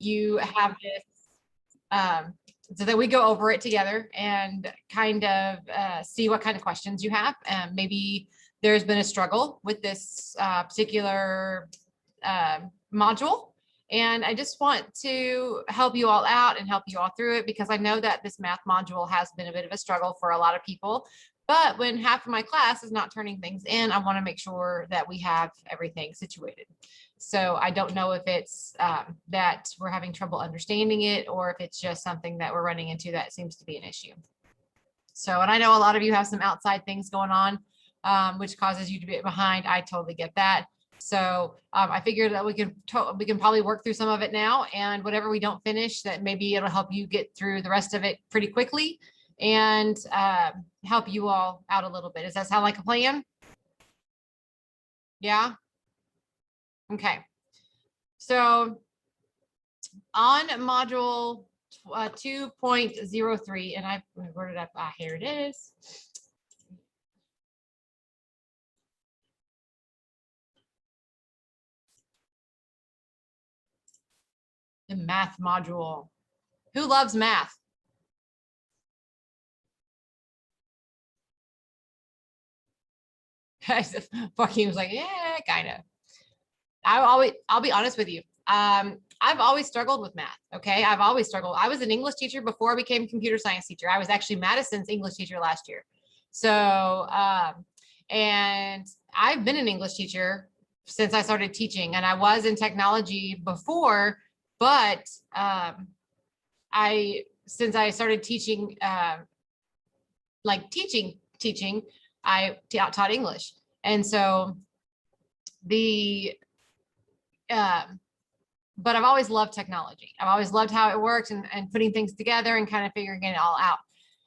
you have this, so that we go over it together and kind of see what kind of questions you have. Maybe there's been a struggle with this particular module. And I just want to help you all out and help you all through it, because I know that this math module has been a bit of a struggle for a lot of people. But when half of my class is not turning things in, I want to make sure that we have everything situated. So I don't know if it's that we're having trouble understanding it, or if it's just something that we're running into that seems to be an issue. So, and I know a lot of you have some outside things going on, which causes you to be behind. I totally get that. So I figured that we can probably work through some of it now, and whatever we don't finish, that maybe it'll help you get through the rest of it pretty quickly and help you all out a little bit. Does that sound like a plan? Yeah. Okay. So on module 2.03, and where did here it is. The math module. Who loves math? Joaquin was like, yeah, kind of. I'll be honest with you. I've always struggled with math. Okay. I've always struggled. I was an English teacher before I became a computer science teacher. I was actually Madison's English teacher last year. So, and I've been an English teacher since I started teaching, and I was in technology before, but since I started teaching, like teaching, I taught English. And so but I've always loved technology. I've always loved how it works and putting things together and kind of figuring it all out.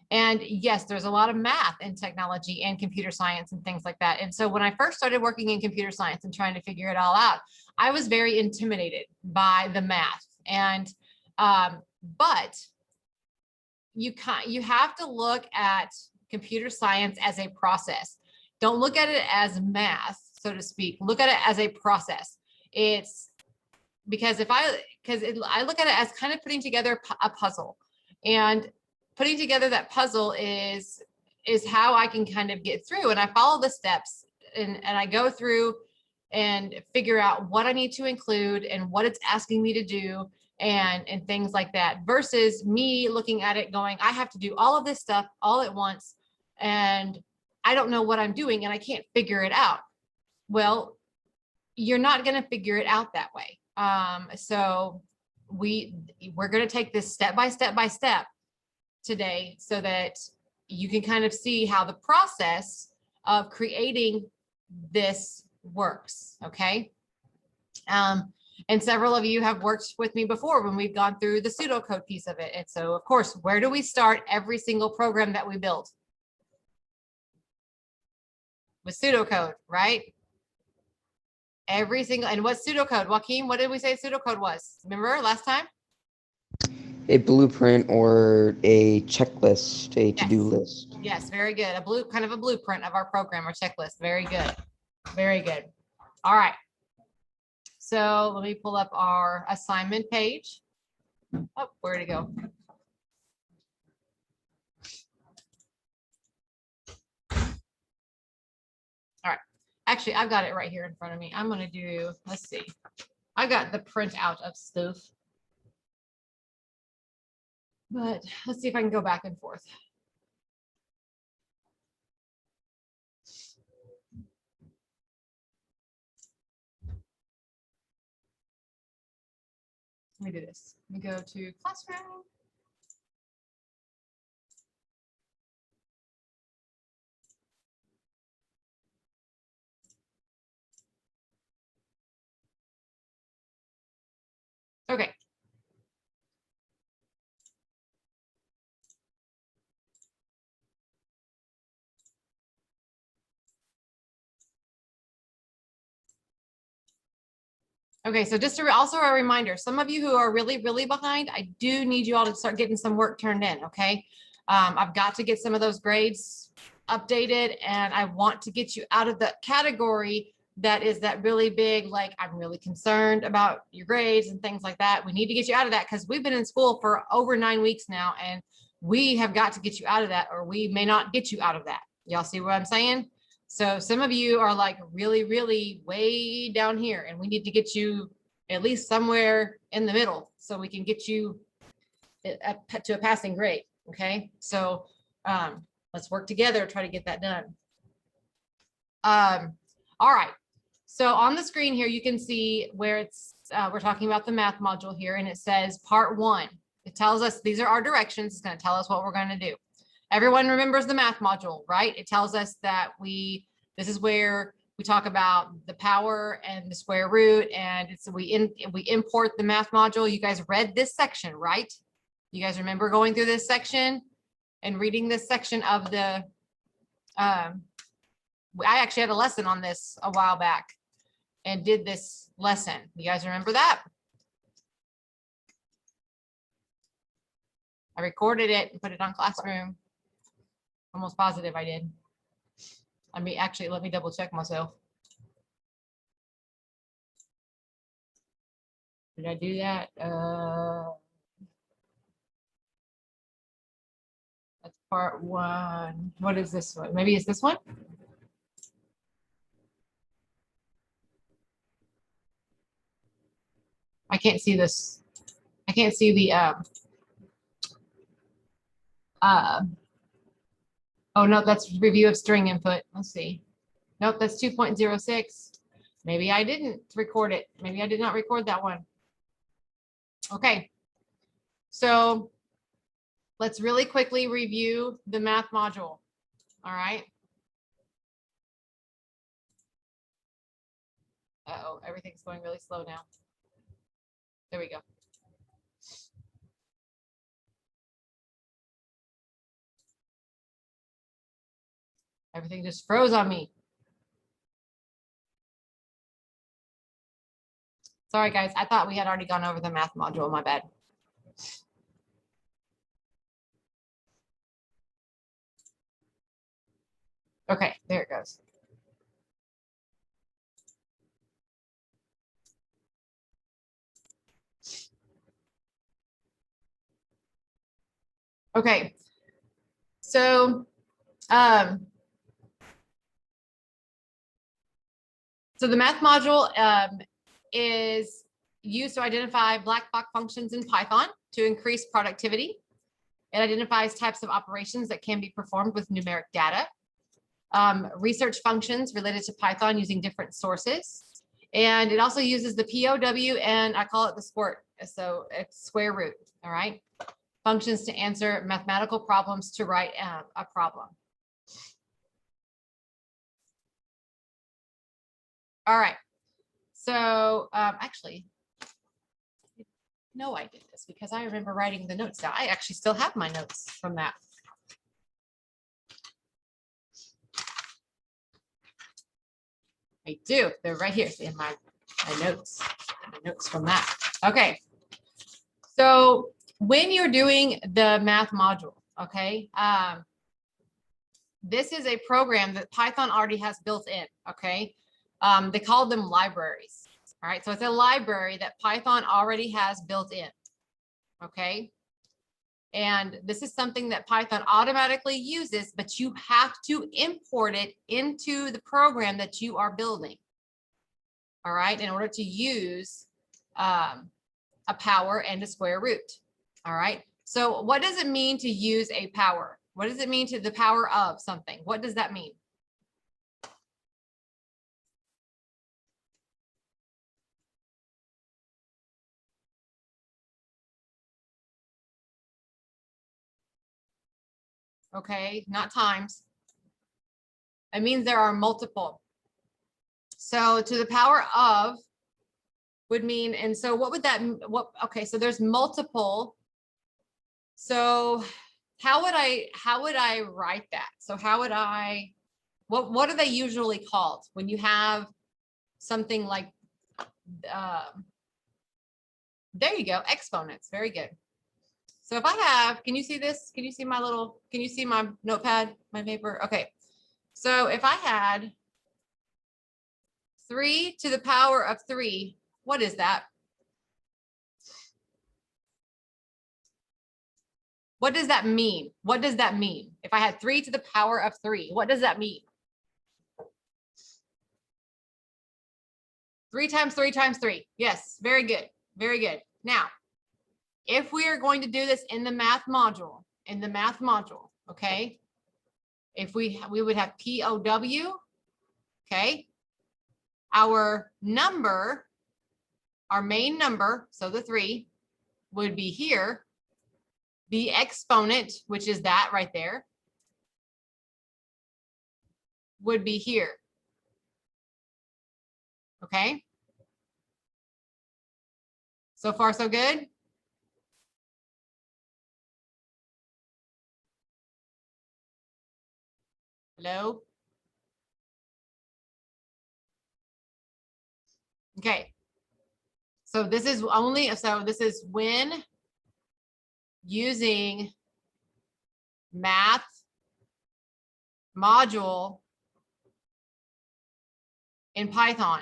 And yes, there's a lot of math in technology and computer science and things like that. And so when I first started working in computer science and trying to figure it all out, I was very intimidated by the math. And but you have to look at computer science as a process. Don't look at it as math, so to speak. Look at it as a process. It's because I look at it as kind of putting together a puzzle, and putting together that puzzle is how I can kind of get through. And I follow the steps, and I go through and figure out what I need to include and what it's asking me to do and things like that, versus me looking at it going, I have to do all of this stuff all at once, and I don't know what I'm doing and I can't figure it out. Well, you're not going to figure it out that way. So we're going to take this step by step today, so that you can kind of see how the process of creating this works. Okay. And several of you have worked with me before when we've gone through the pseudocode piece of it. And so, of course, where do we start every single program that we build? With pseudocode, right? Every single, and what's pseudocode? Joaquin, what did we say pseudocode was? Remember last time? A blueprint or a checklist, a to-do list. Yes, very good. Kind of a blueprint of our program or checklist. Very good. Very good. All right. So let me pull up our assignment page. Oh, where'd it go? All right. Actually, I've got it right here in front of me. I'm going to do, let's see. I got the printout of stuff. But let's see if I can go back and forth. Let me do this. Let me go to Classroom. Okay. Okay, so just also a reminder, some of you who are really, really behind, I do need you all to start getting some work turned in, okay? I've got to get some of those grades updated, and I want to get you out of the category that is that really big, like, I'm really concerned about your grades and things like that. We need to get you out of that because we've been in school for over 9 weeks now, and we have got to get you out of that, or we may not get you out of that. Y'all see what I'm saying? So some of you are like really, really way down here, and we need to get you at least somewhere in the middle so we can get you to a passing grade. Okay, so let's work together, try to get that done. All right, so on the screen here, you can see where it's, we're talking about the math module here, and it says part 1. It tells us these are our directions. It's going to tell us what we're going to do. Everyone remembers the math module, right? It tells us that this is where we talk about the power and the square root, and we import the math module. You guys read this section, right? You guys remember going through this section and reading this section of the, I actually had a lesson on this a while back and did this lesson. You guys remember that? I recorded it and put it on Classroom. Almost positive I did. I mean, actually, let me double check myself. Did I do that? That's part 1. What is this one? Maybe it's this one? I can't see this. I can't see the oh no, that's review of string input. Let's see. Nope, that's 2.06. Maybe I didn't record it. Maybe I did not record that one. Okay, so let's really quickly review the math module. All right. Uh-oh, everything's going really slow now. There we go. Everything just froze on me. Sorry, guys. I thought we had already gone over the math module. My bad. Okay, there it goes. Okay, so so the math module is used to identify black box functions in Python to increase productivity. It identifies types of operations that can be performed with numeric data, research functions related to Python using different sources. And it also uses the POW, and I call it the squirt, so it's square root, all right? Functions to answer mathematical problems to write a problem. All right, so actually, no, I did this because I remember writing the notes down. I actually still have my notes from that. I do, they're right here in my notes from that. Okay, so when you're doing the math module, okay, this is a program that Python already has built in, okay? They call them libraries, all right? So it's a library that Python already has built in, okay? And this is something that Python automatically uses, but you have to import it into the program that you are building, all right, in order to use a power and a square root, all right? So what does it mean to use a power? What does it mean to the power of something? What does that mean? Okay, not times. It means there are multiple. So to the power of would mean, and so what would that, okay, so there's multiple. So how would I write that? So how would I, what are they usually called when you have something like, there you go, exponents, very good. So if I have, can you see this? Can you see my little, can you see my notepad, my paper? Okay. So if I had 3 to the power of 3, what is that? What does that mean? What does that mean? If I had 3 to the power of 3, what does that mean? 3 times 3 times 3. Yes, very good. Very good. Now, if we are going to do this in the math module, okay, if we would have POW, okay, our number, our main number, so the 3 would be here. The exponent, which is that right there, would be here. Okay. So far, so good. Hello. Okay. So this is only, so this is when using math module in Python.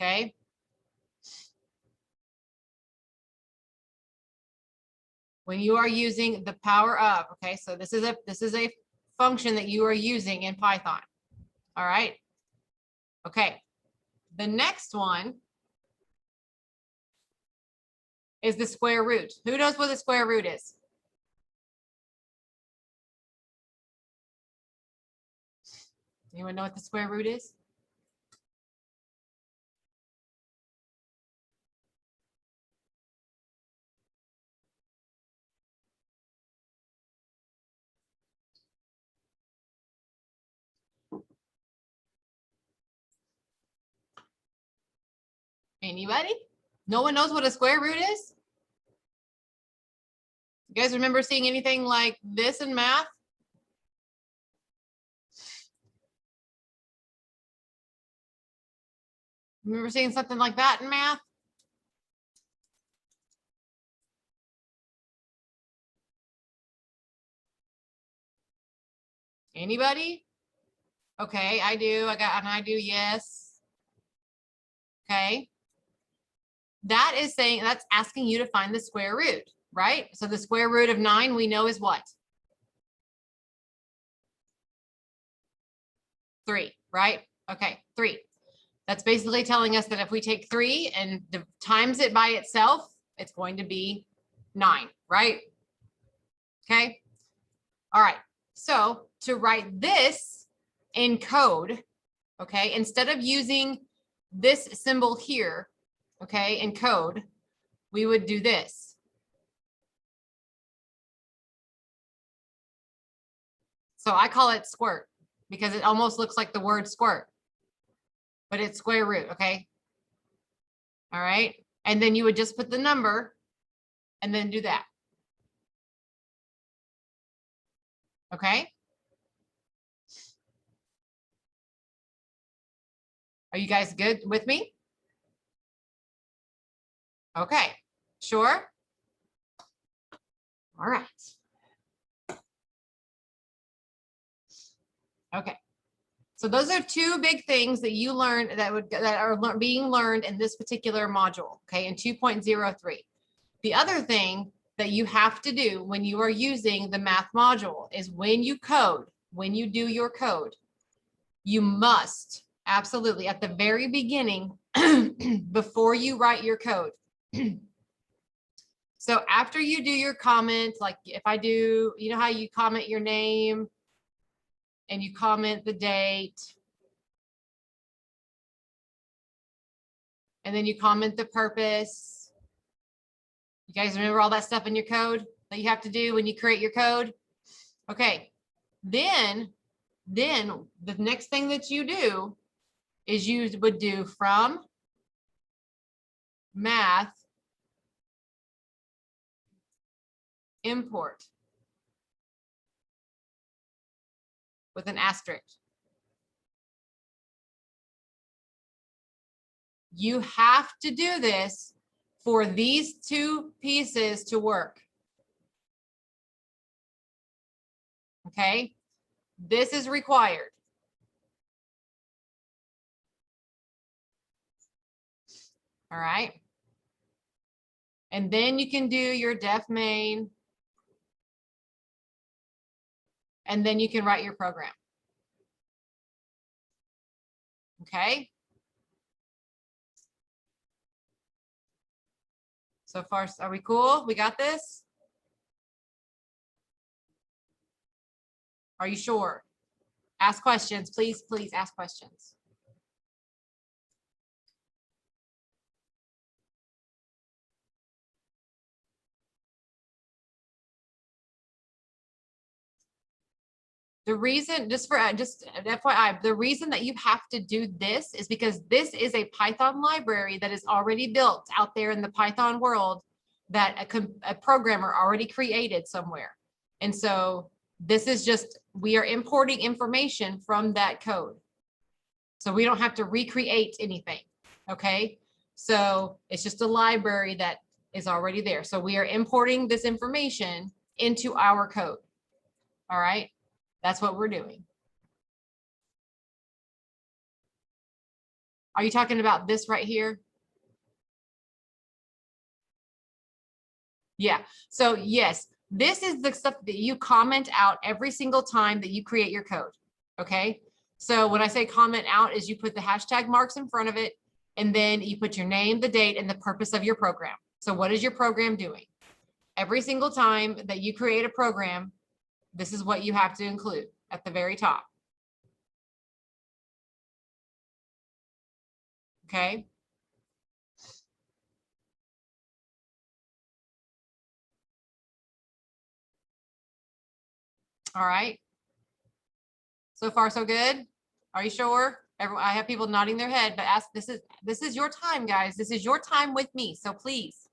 Okay. When you are using the power of, okay, so this is a function that you are using in Python. All right. Okay. The next one is the square root. Who knows what the square root is? Anyone know what the square root is? Anybody? No one knows what a square root is? You guys remember seeing anything like this in math? Remember seeing something like that in math? Anybody? Okay, I do. I do, yes. Okay. That is saying, that's asking you to find the square root, right? So the square root of 9 we know is what? 3, right? Okay, 3. That's basically telling us that if we take 3 and times it by itself, it's going to be 9, right? Okay. All right. So to write this in code, okay, instead of using this symbol here, okay, in code, we would do this. So I call it squirt because it almost looks like the word squirt, but it's square root, okay? All right. And then you would just put the number and then do that. Okay. Are you guys good with me? Okay. Sure. All right. Okay. So those are 2 big things that you learned that are being learned in this particular module, okay, in 2.03. The other thing that you have to do when you are using the math module is when you code, when you do your code, you must absolutely at the very beginning, before you write your code. So after you do your comment, like if I do, you know how you comment your name and you comment the date, and then you comment the purpose. You guys remember all that stuff in your code that you have to do when you create your code? Okay, then the next thing that you do is you would do from math import with an asterisk. You have to do this for these 2 pieces to work. Okay, this is required. All right. And then you can do your def main. And then you can write your program. Okay. So far, are we cool? We got this? Are you sure? Ask questions, please, please ask questions. The reason, just FYI, the reason that you have to do this is because this is a Python library that is already built out there in the Python world that a programmer already created somewhere. And so this is just, we are importing information from that code. So we don't have to recreate anything, okay? So it's just a library that is already there. So we are importing this information into our code, all right? That's what we're doing. Are you talking about this right here? Yeah, so yes, this is the stuff that you comment out every single time that you create your code, okay? So when I say comment out is you put the hashtag marks in front of it, and then you put your name, the date, and the purpose of your program. So what is your program doing? Every single time that you create a program, this is what you have to include at the very top. Okay. All right. So far, so good. Are you sure? I have people nodding their head, but this is your time, guys. This is your time with me. So please.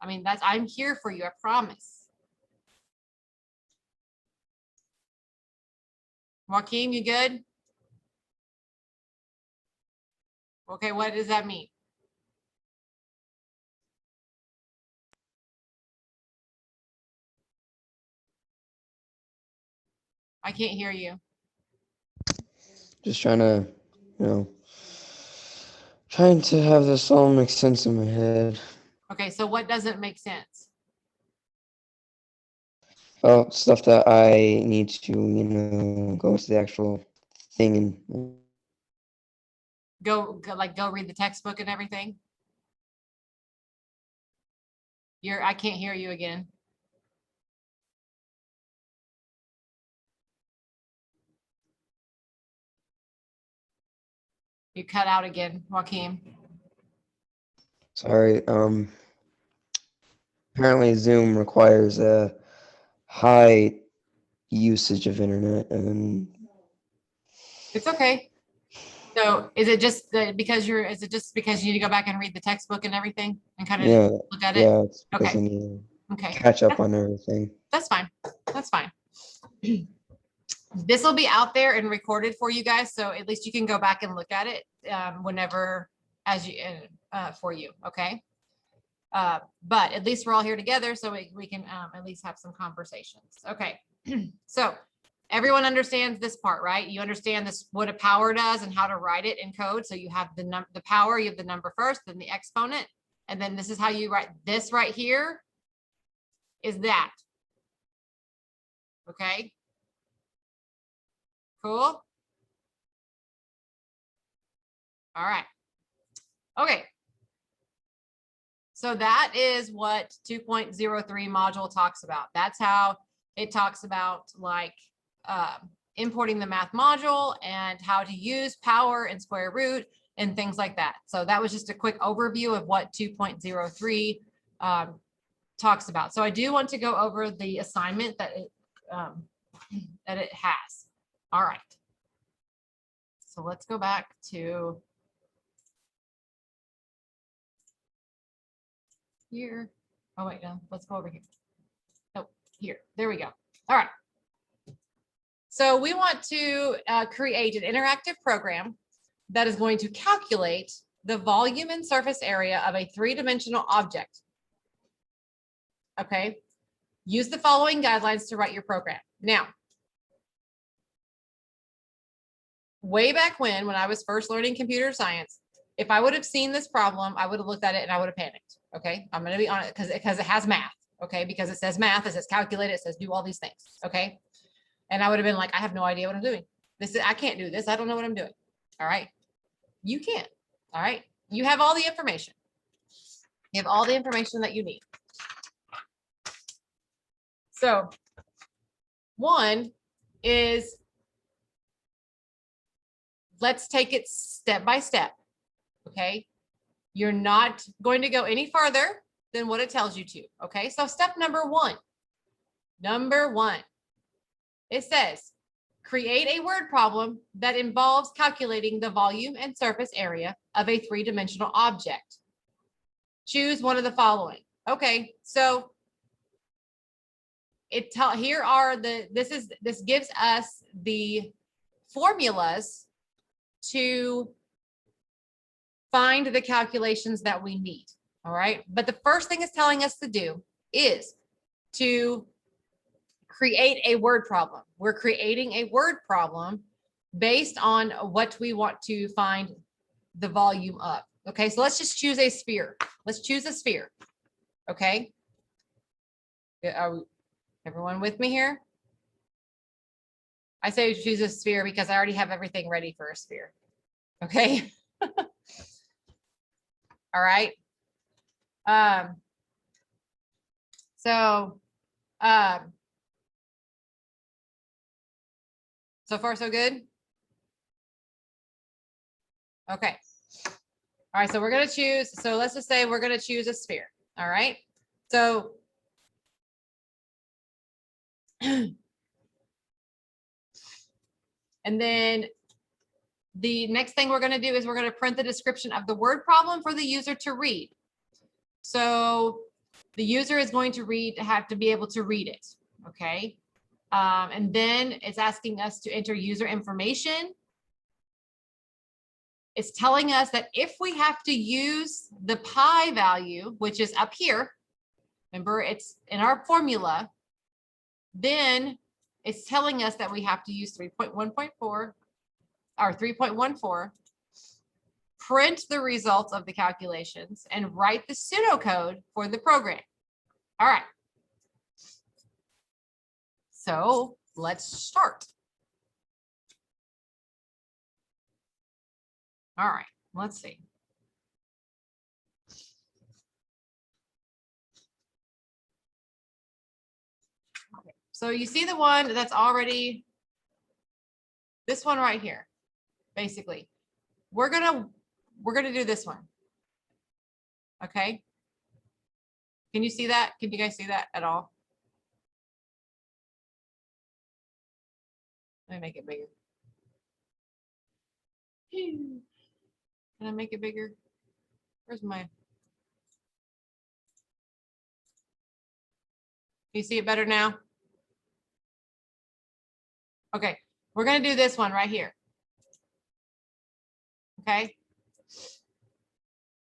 I mean, I'm here for you, I promise. Joaquin, you good? Okay, what does that mean? I can't hear you. Just trying to, trying to have this all make sense in my head. Okay, so what doesn't make sense? Well, stuff that I need to, go to the actual thing and Go read the textbook and everything. I can't hear you again. You cut out again, Joaquin. Sorry. Apparently Zoom requires a high usage of internet, and It's okay. So is it just because you need to go back and read the textbook and everything and kind of look at it? yeah, it's Okay. because I need Okay. to catch up on everything. That's fine. That's fine. This will be out there and recorded for you guys, so at least you can go back and look at it whenever for you. Okay. But at least we're all here together, so we can at least have some conversations. Okay. So everyone understands this part, right? You understand this, what a power does and how to write it in code. So you have the power, you have the number first, then the exponent, and then this is how you write this right here is that. Okay. Cool. All right. Okay. So that is what 2.03 module talks about. That's how it talks about like importing the math module and how to use power and square root and things like that. So that was just a quick overview of what 2.03 talks about. So I do want to go over the assignment that it has. All right. So let's go back to here. Oh, wait, no, let's go over here. Oh, here, there we go. All right. So we want to create an interactive program that is going to calculate the volume and surface area of a three-dimensional object. Okay. Use the following guidelines to write your program. Now, way back when I was first learning computer science, If I would have seen this problem, I would have looked at it and I would have panicked. Okay. I'm going to be on it because it has math. Okay. Because it says math, it says calculate, it says do all these things. Okay. And I would have been like, I have no idea what I'm doing. I can't do this. I don't know what I'm doing. All right. You can't. All right. You have all the information. You have all the information that you need. So one is, let's take it step by step. Okay. You're not going to go any further than what it tells you to. Okay. So step number one, it says, create a word problem that involves calculating the volume and surface area of a three-dimensional object. Choose one of the following. Okay. So this gives us the formulas to find the calculations that we need. All right. But the first thing it's telling us to do is to create a word problem. We're creating a word problem based on what we want to find the volume of. Okay. So let's just choose a sphere. Let's choose a sphere. Okay. Are everyone with me here? I say choose a sphere because I already have everything ready for a sphere. Okay. All right. So far so good. Okay. All right. So we're going to choose. So let's just say we're going to choose a sphere. All right. So and then the next thing we're going to do is we're going to print the description of the word problem for the user to read. So the user is going to have to be able to read it. Okay. And then it's asking us to enter user information. It's telling us that if we have to use the pi value, which is up here, remember it's in our formula, then it's telling us that we have to use 3.1.4 or 3.14, print the results of the calculations, and write the pseudocode for the program. All right. So let's start. All right, let's see. Okay. So you see the one that's already, this one right here, basically. We're gonna do this one. Okay. Can you see that? Can you guys see that at all? Let me make it bigger. Can I make it bigger? Where's my? Can you see it better now? Okay, we're gonna do this one right here. Okay.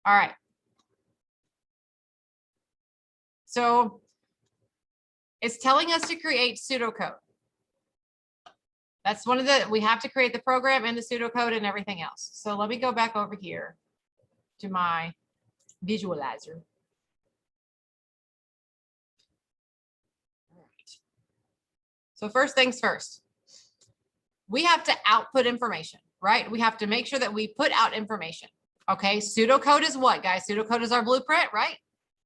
All right. So it's telling us to create pseudocode. That's one of we have to create the program and the pseudocode and everything else. So let me go back over here to my visualizer. All right. So first things first, we have to output information, right? We have to make sure that we put out information. Okay, pseudocode is what, guys? Pseudocode is our blueprint, right?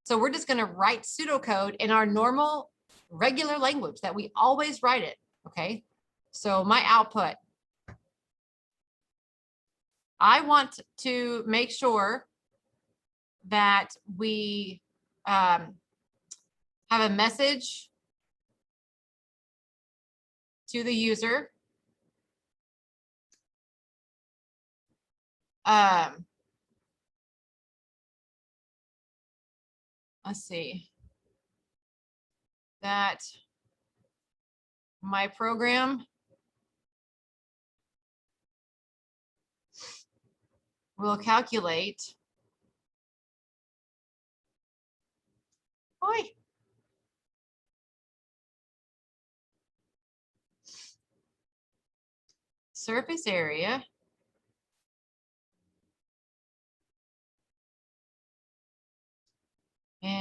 So we're just going to write pseudocode in our normal, regular language that we always write it. Okay, so my output, I want to make sure that we have a message to the user. Let's see, that my program will calculate surface area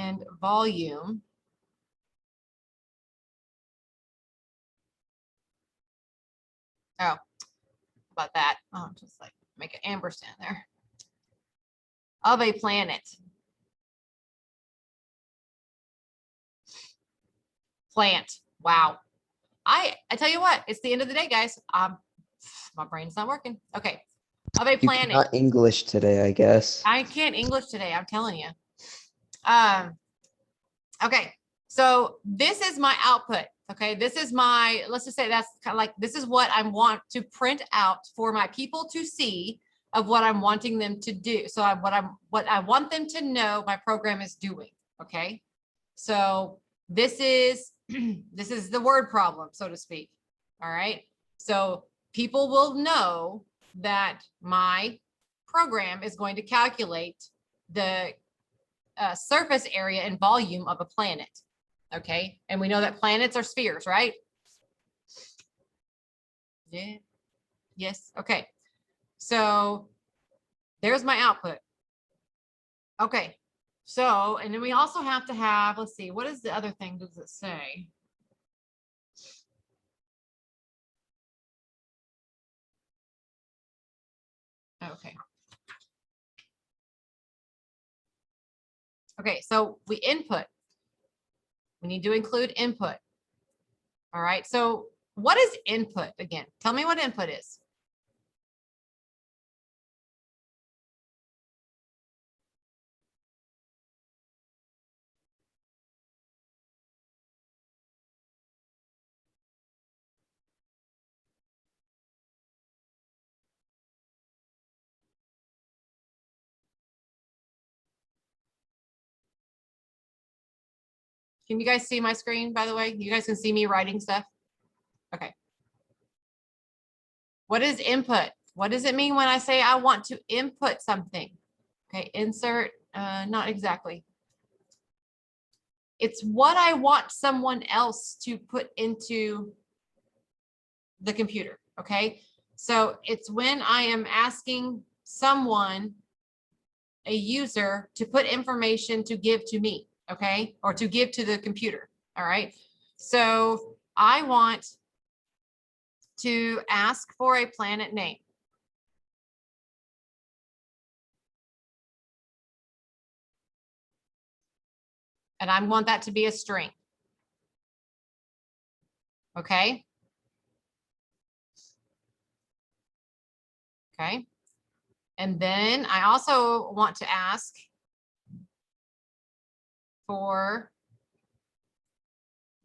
and volume about that. Oh, just like make an ampersand there. Of a planet. Plant. Wow. I tell you what, it's the end of the day, guys. My brain's not working. Okay. Of a You planet. cannot English today, I guess. I can't English today, I'm telling you. Okay, so this is my output. Okay, this is my, let's just say that's kind of like, this is what I want to print out for my people to see of what I'm wanting them to do. So what I want them to know my program is doing. Okay, so this is this is the word problem, so to speak. All right, so people will know that my program is going to calculate the surface area and volume of a planet. Okay, and we know that planets are spheres, right? Yeah. Yes. Okay. So there's my output. Okay. So, and then we also have to have, let's see, what is the other thing does it say? Okay. Okay, so we input. We need to include input. All right, so what is input again? Tell me what input is. Can you guys see my screen, by the way? You guys can see me writing stuff? Okay. What is input? What does it mean when I say I want to input something? Okay, insert, not exactly. It's what I want someone else to put into the computer, okay? So it's when I am asking someone, a user, to put information to give to me, okay? Or to give to the computer, all right? So I want to ask for a planet name. And I want that to be a string. Okay. Okay. And then I also want to ask for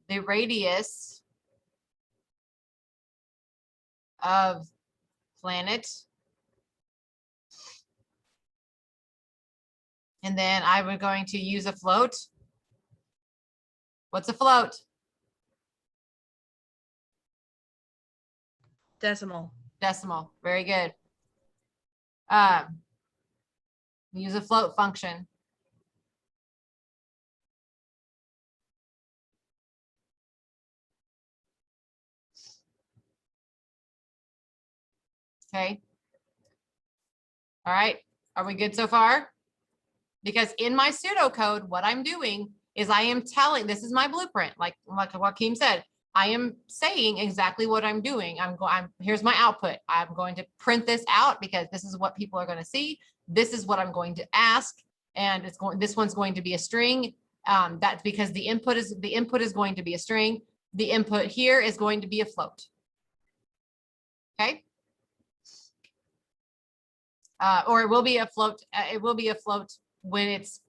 the radius of planet. And then I was going to use a float. What's a float? Decimal. Decimal. Very good. Use a float function. Okay. All right. Are we good so far? Because in my pseudocode, what I'm doing is I am telling, this is my blueprint, like what Keem said. I am saying exactly what I'm doing. Here's my output. I'm going to print this out because this is what people are going to see. This is what I'm going to ask. And this one's going to be a string. That's because the input is going to be a string. The input here is going to be a float. Okay. Or it will be a float. It will be a float when it's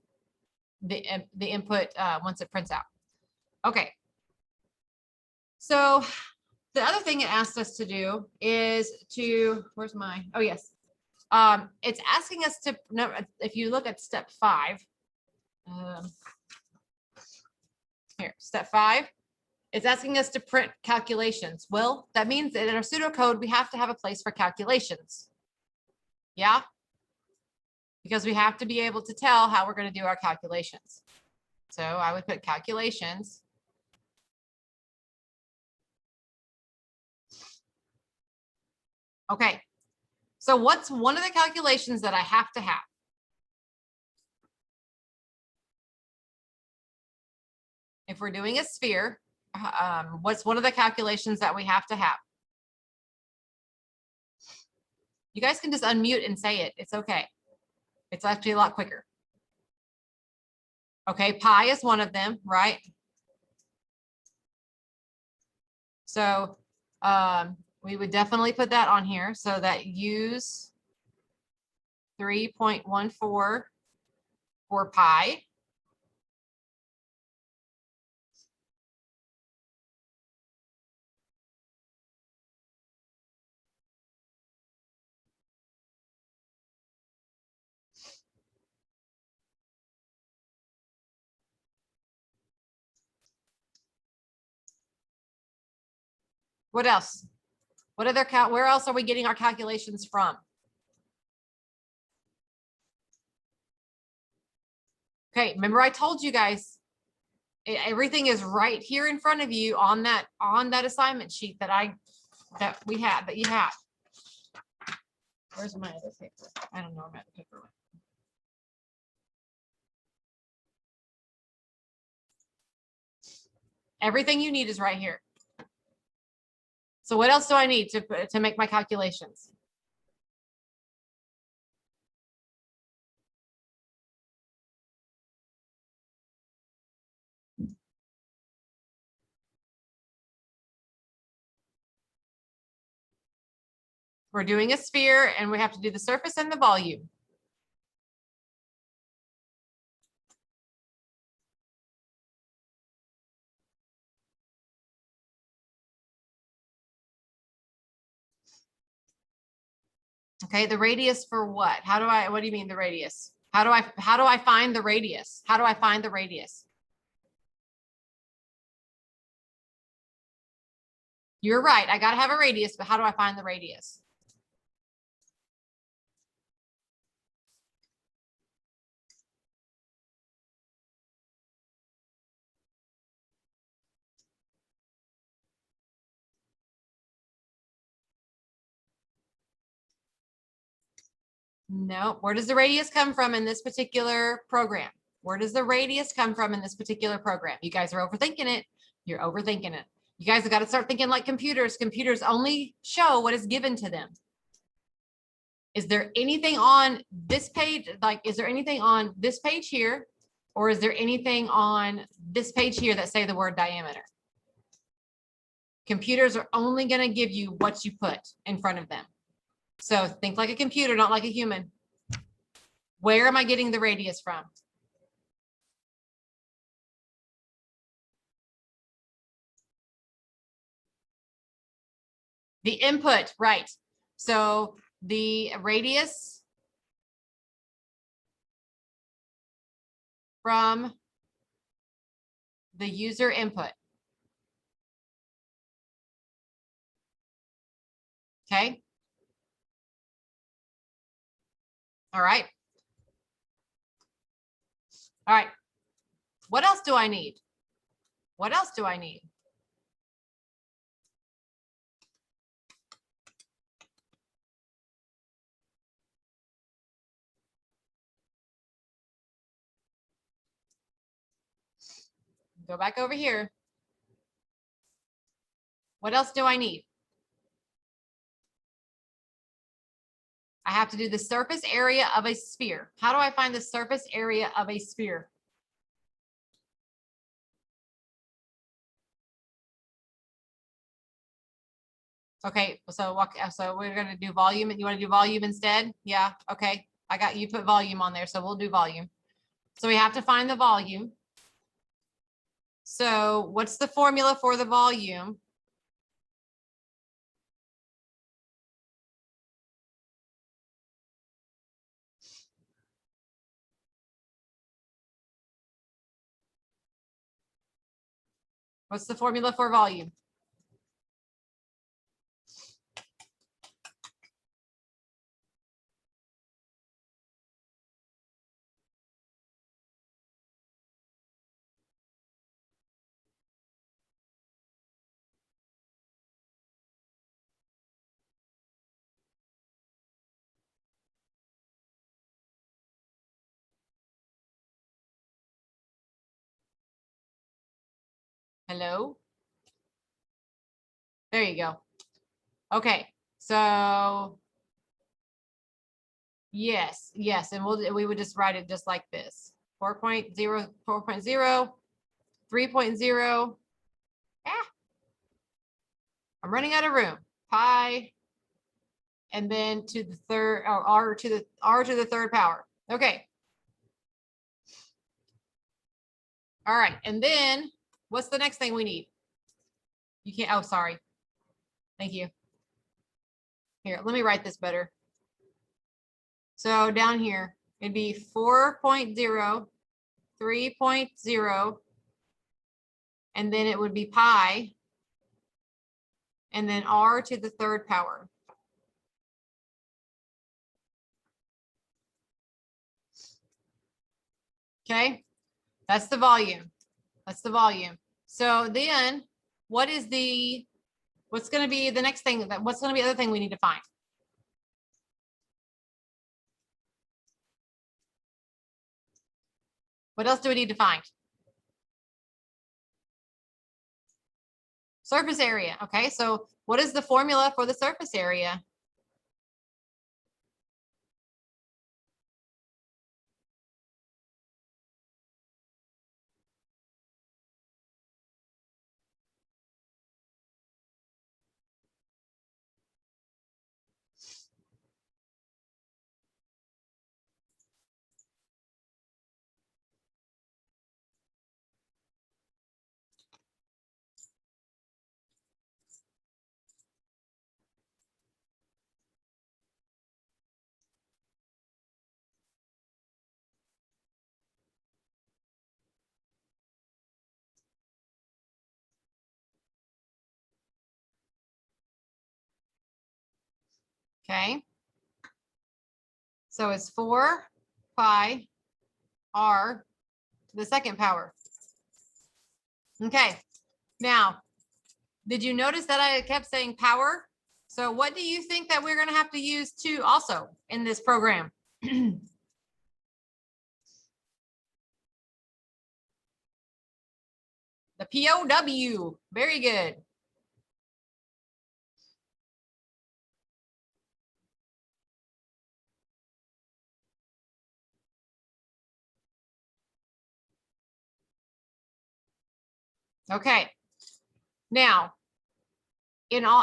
the input once it prints out. Okay. So the other thing it asked us to do is to, where's my, oh yes. It's asking us to, if you look at step 5, here, step 5, it's asking us to print calculations. Well, that means that in our pseudocode, we have to have a place for calculations. Yeah. Because we have to be able to tell how we're going to do our calculations. So I would put calculations. Okay. So what's one of the calculations that I have to have? if we're doing a sphere, what's one of the calculations that we have to have? You guys can just unmute and say it. It's okay. It's actually a lot quicker. Okay, pi is one of them, right? So we would definitely put that on here, so that use 3.14 for pi. What else? What other where else are we getting our calculations from? Okay, remember I told you guys everything is right here in front of you on that assignment sheet that you have. Where's my other paper? I don't know where my other paper went. Everything you need is right here. So what else do I need to make my calculations? We're doing a sphere and we have to do the surface and the volume. Okay, the radius for what? What do you mean the radius? How do I find the radius? How do I find the radius? You're right. I got to have a radius, but how do I find the radius? No, where does the radius come from in this particular program? Where does the radius come from in this particular program? You guys are overthinking it. You're overthinking it. You guys have got to start thinking like computers. Computers only show what is given to them. Is there anything on this page? Like, is there anything on this page here? Or is there anything on this page here that say the word diameter? Computers are only going to give you what you put in front of them. So think like a computer, not like a human. Where am I getting the radius from? The input, right. So the radius from the user input. Okay. All right. All right. What else do I need? What else do I need? Go back over here. What else do I need? I have to do the surface area of a sphere. How do I find the surface area of a sphere? Okay, so we're going to do volume. You want to do volume instead? Yeah, okay. I got you put volume on there, so we'll do volume. So we have to find the volume. So what's the formula for the volume? What's the formula for volume? Hello? There you go. Okay, so yes, and we would just write it just like this. 4.0, 4.0, 3.0. I'm running out of room. Pi, and then to the third, or r to the third power. Okay. All right, and then what's the next thing we need? You can't, oh, sorry. Thank you. Here, let me write this better. So down here, it'd be 4.0, 3.0, and then it would be pi, and then r to the third power. Okay, that's the volume. That's the volume. So then what's going to be the next thing, what's going to be the other thing we need to find? What else do we need to find? Surface area. Okay, so what is the formula for the surface area? Okay. So it's 4 pi r to the second power. Okay. Now, did you notice that I kept saying power? So what do you think that we're going to have to use too also in this program? The POW. Very good. Okay. Now, in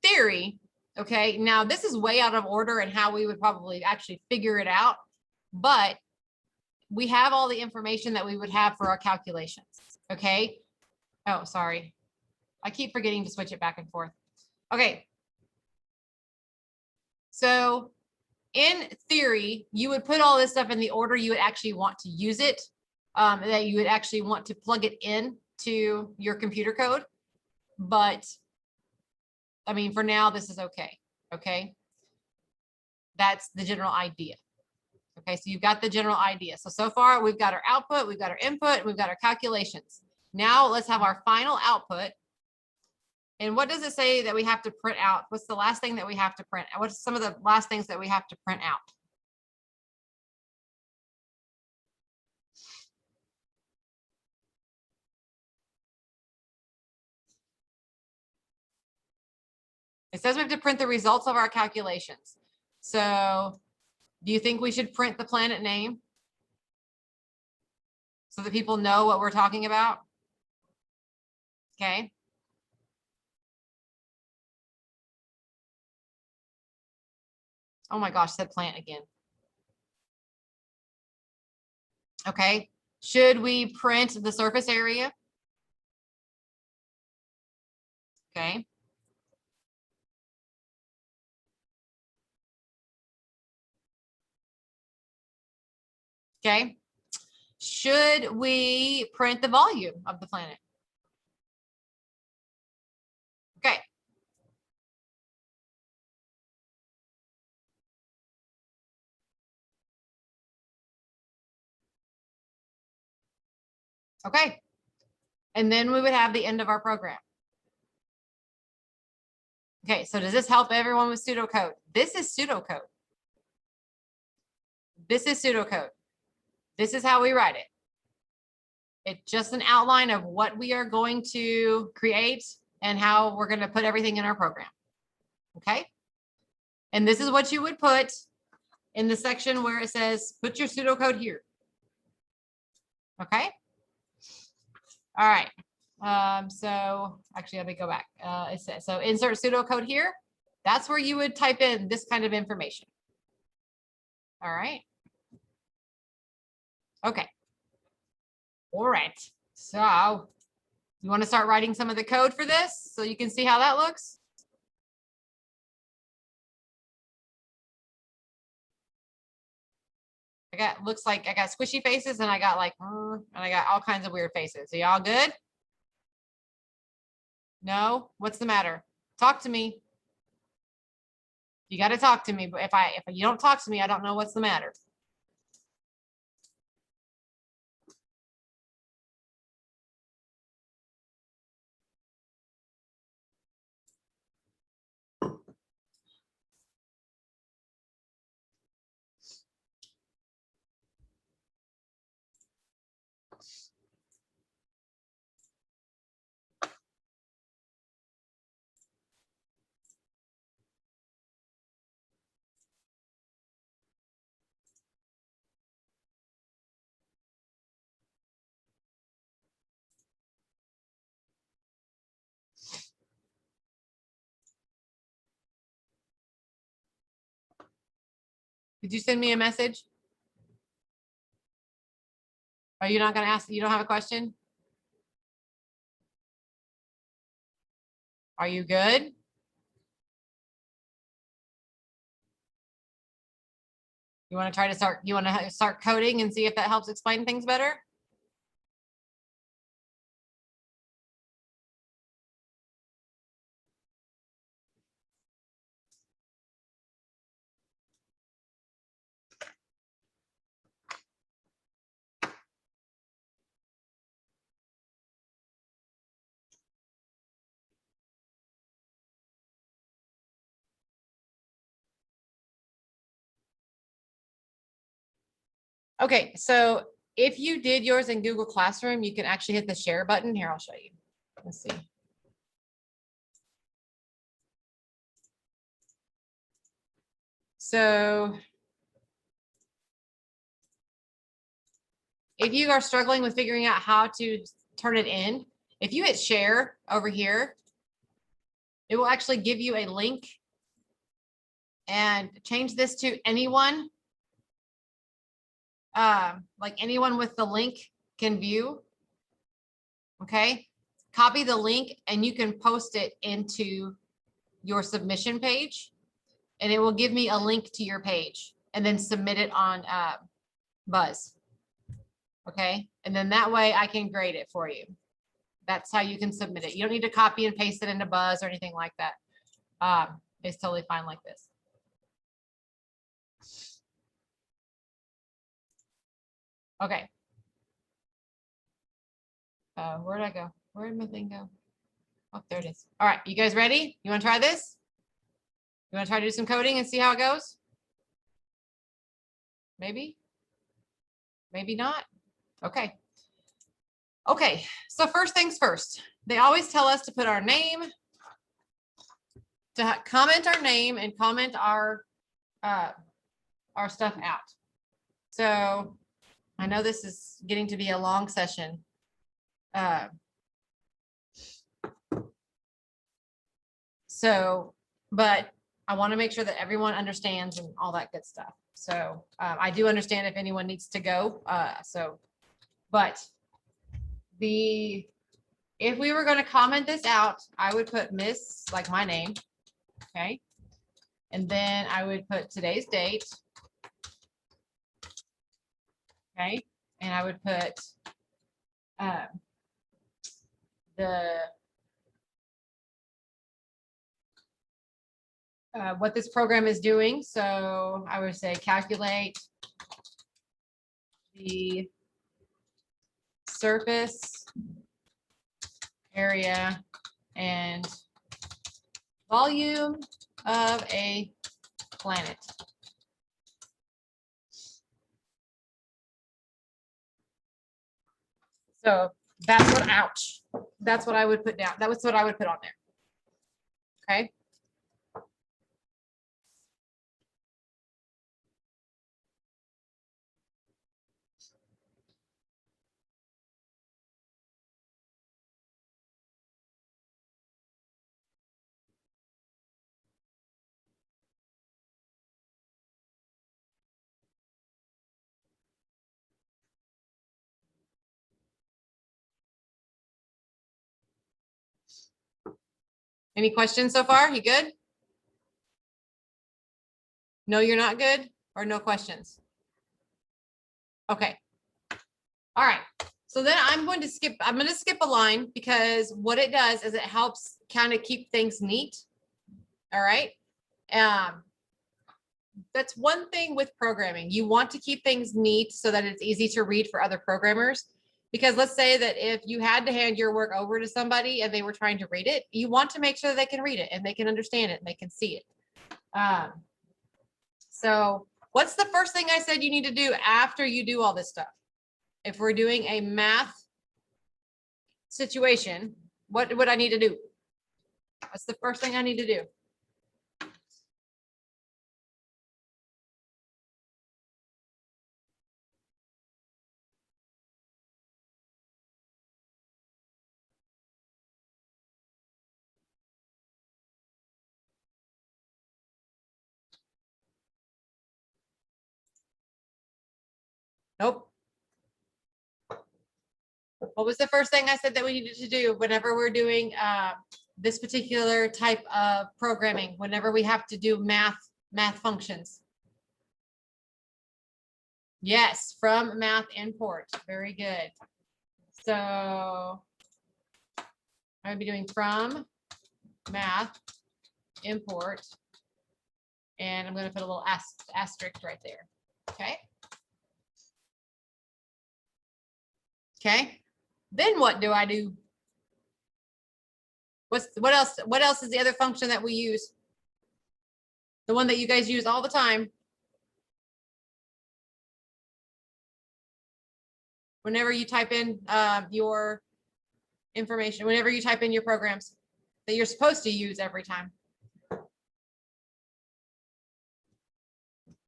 theory, okay, now this is way out of order and how we would probably actually figure it out, but we have all the information that we would have for our calculations. Okay. Oh, sorry. I keep forgetting to switch it back and forth. Okay. So in theory, you would put all this stuff in the order you would actually want to use it, that you would actually want to plug it in to your computer code. But I mean, for now, this is okay. Okay. That's the general idea. Okay. So you've got the general idea. So far we've got our output, we've got our input, we've got our calculations. Now let's have our final output. And what does it say that we have to print out? What's the last thing that we have to print? What's some of the last things that we have to print out? It says we have to print the results of our calculations. So do you think we should print the planet name so that people know what we're talking about? Okay. Oh my gosh, said plant again. Okay. Should we print the surface area? Okay. Okay. Should we print the volume of the planet? Okay. Okay. And then we would have the end of our program. Okay, so does this help everyone with pseudocode? This is pseudocode. This is pseudocode. This is how we write it. It's just an outline of what we are going to create and how we're going to put everything in our program. Okay. And this is what you would put in the section where it says, put your pseudocode here. Okay. All right. So actually, let me go back. It says, so insert pseudocode here. That's where you would type in this kind of information. All right. Okay. All right. So you want to start writing some of the code for this so you can see how that looks? Looks like I got squishy faces and I got like, and I got all kinds of weird faces. Are y'all good? No? What's the matter? Talk to me. You got to talk to me. But if you don't talk to me, I don't know what's the matter. Did you send me a message? Are you not going to ask? You don't have a question? Are you good? You want to start coding and see if that helps explain things better? Okay, so if you did yours in Google Classroom, you can actually hit the share button. Here, I'll show you. Let's see. So if you are struggling with figuring out how to turn it in, if you hit share over here, it will actually give you a link and change this to anyone. Like anyone with the link can view. Okay, copy the link and you can post it into your submission page and it will give me a link to your page and then submit it on Buzz. Okay, and then that way I can grade it for you. That's how you can submit it. You don't need to copy and paste it into Buzz or anything like that. It's totally fine like this. Okay. Where did I go? Where did my thing go? Oh, there it is. All right, you guys ready? You want to try this? You want to try to do some coding and see how it goes? Maybe? Maybe not? Okay. Okay, so first things first. They always tell us to put our name, to comment our name and comment our stuff out. So I know this is getting to be a long session. But I want to make sure that everyone understands and all that good stuff. So I do understand if anyone needs to go. But if we were going to comment this out, I would put Miss, like my name. Okay. And then I would put today's date. Okay. And I would put what this program is doing. So I would say calculate the surface area and volume of a planet. So that's what, ouch. That's what I would put down. That was what I would put on there. Okay. Any questions so far? You good? No, you're not good, or no questions? Okay. All right. So then I'm going to skip a line because what it does is it helps kind of keep things neat. All right. That's one thing with programming. You want to keep things neat so that it's easy to read for other programmers. Because let's say that if you had to hand your work over to somebody and they were trying to read it, you want to make sure they can read it and they can understand it and they can see it. So what's the first thing I said you need to do after you do all this stuff? If we're doing a math situation, what would I need to do? What's the first thing I need to do? Nope. What was the first thing I said that we needed to do whenever we're doing this particular type of programming, whenever we have to do math functions? Yes, from math import. Very good. So I would be doing from math import, and I'm going to put a little asterisk right there. Okay. Okay. Then what do I do? What else? What else is the other function that we use? The one that you guys use all the time. Whenever you type in your information, whenever you type in your programs that you're supposed to use every time.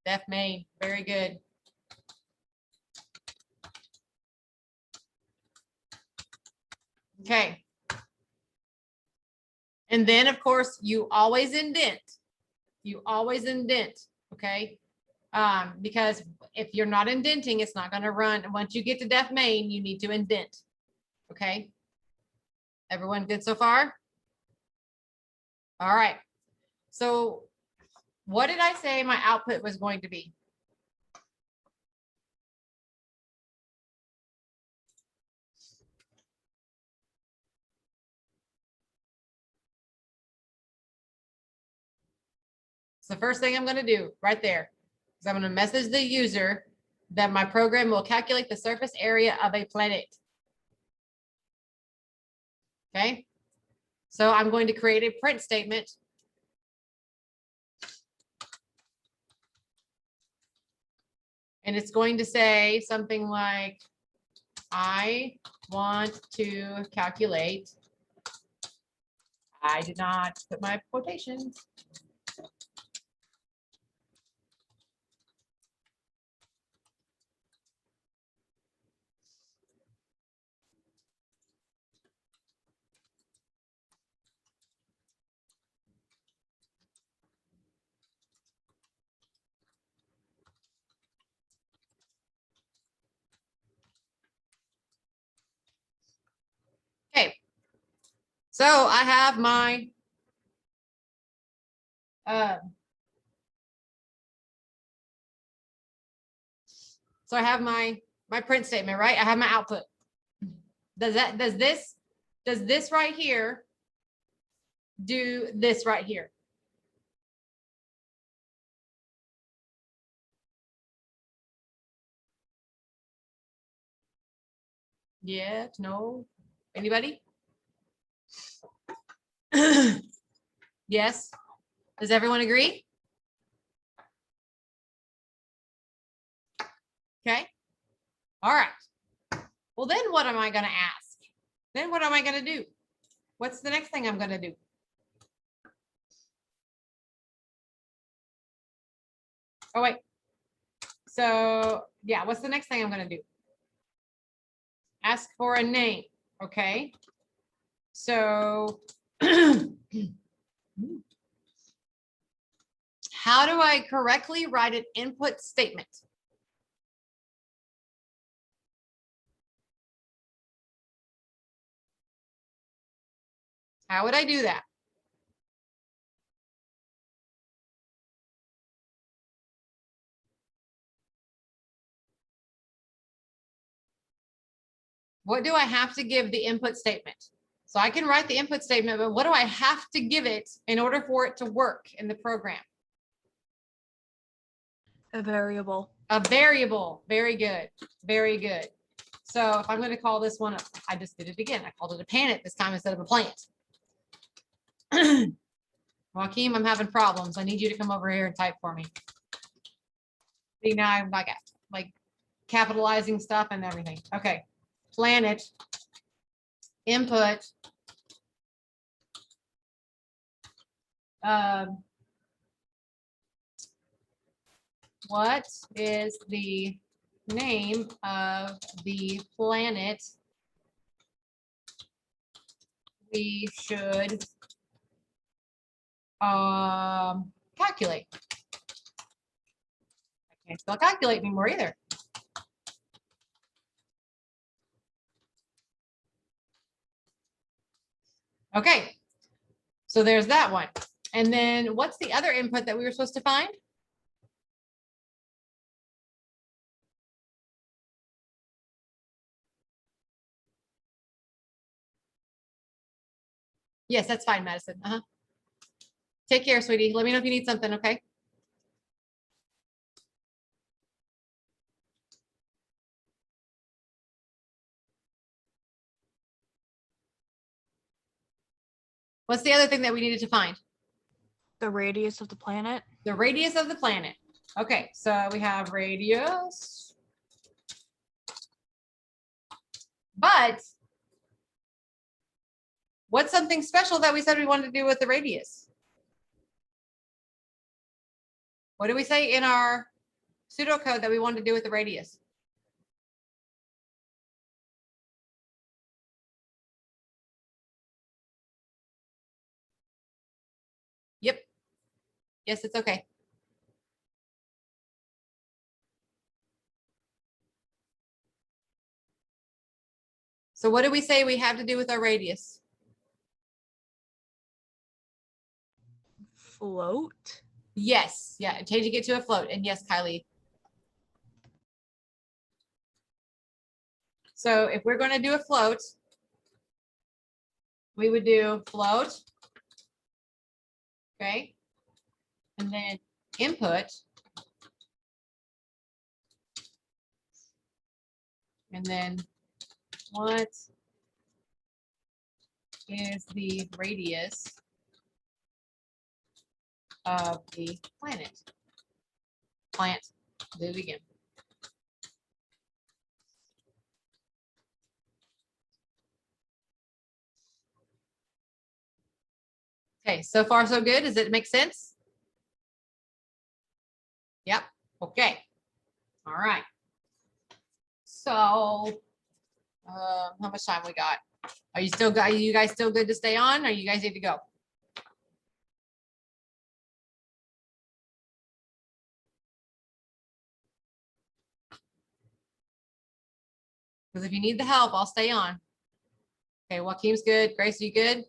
Def main, very good. Okay. And then of course you always indent. You always indent, okay? Because if you're not indenting, it's not going to run. Once you get to def main, you need to indent. Okay. Everyone good so far? All right. So what did I say my output was going to be? So the first thing I'm going to do right there is I'm going to message the user that my program will calculate the surface area of a planet. Okay. So I'm going to create a print statement. And it's going to say something like, I want to calculate. I did not put my quotations. Okay. So I have my so I have my print statement, right? I have my output. Does this right here do this right here? Yeah, no, anybody? Yes. Does everyone agree? Okay. All right. Well, then what am I going to ask? Then what am I going to do? What's the next thing I'm going to do? Oh, wait. So yeah, what's the next thing I'm going to do? Ask for a name. Okay. So how do I correctly write an input statement? How would I do that? What do I have to give the input statement? So I can write the input statement, but what do I have to give it in order for it to work in the program? A variable. A variable. Very good. Very good. So if I'm going to call this one, I just did it again. I called it a planet this time instead of a plant. Joaquin, I'm having problems. I need you to come over here and type for me. See, now I'm like capitalizing stuff and everything. Okay. Planet. Input. What is the name of the planet we should calculate? I can't spell calculate anymore either. Okay, so there's that one. And then what's the other input that we were supposed to find? Yes, that's fine, Madison. Take care, sweetie. Let me know if you need something, okay? What's the other thing that we needed to find? The radius of the planet. The radius of the planet. Okay, so we have radius. But what's something special that we said we wanted to do with the radius? What do we say in our pseudocode that we wanted to do with the radius? Yep. Yes, it's okay. So what do we say we have to do with our radius? Float. Yes. Yeah, changing it to a float. And yes, Kylie. So if we're going to do a float, we would do float. Okay. And then input. And then what is the radius of the planet? Plant. Do it again. Okay, so far so good. Does it make sense? Yep. Okay. All right. So how much time we got? Are you guys still good to stay on, or you guys need to go? Because if you need the help, I'll stay on. Okay, Joaquin's good. Grace, are you good?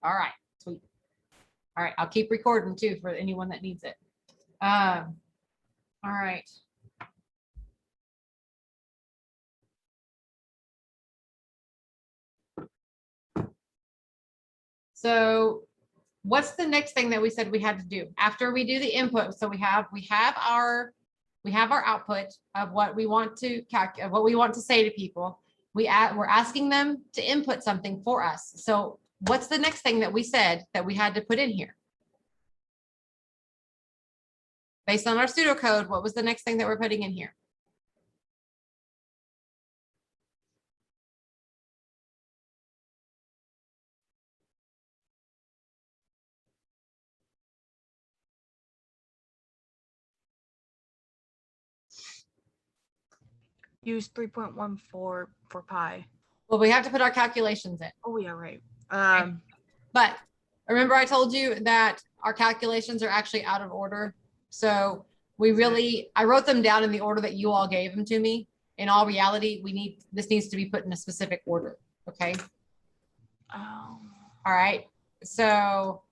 All right, sweet. All right, I'll keep recording too for anyone that needs it. All right. So what's the next thing that we said we had to do after we do the input? So we have our output of what we want to calculate, what we want to say to people. We're asking them to input something for us. So what's the next thing that we said that we had to put in here? Based on our pseudocode, what was the next thing that we're putting in here? Use 3.14 for pi. Well, we have to put our calculations in. Oh yeah, right. But remember I told you that our calculations are actually out of order. So I wrote them down in the order that you all gave them to me. In all reality, this needs to be put in a specific order. Okay. Oh. All right. So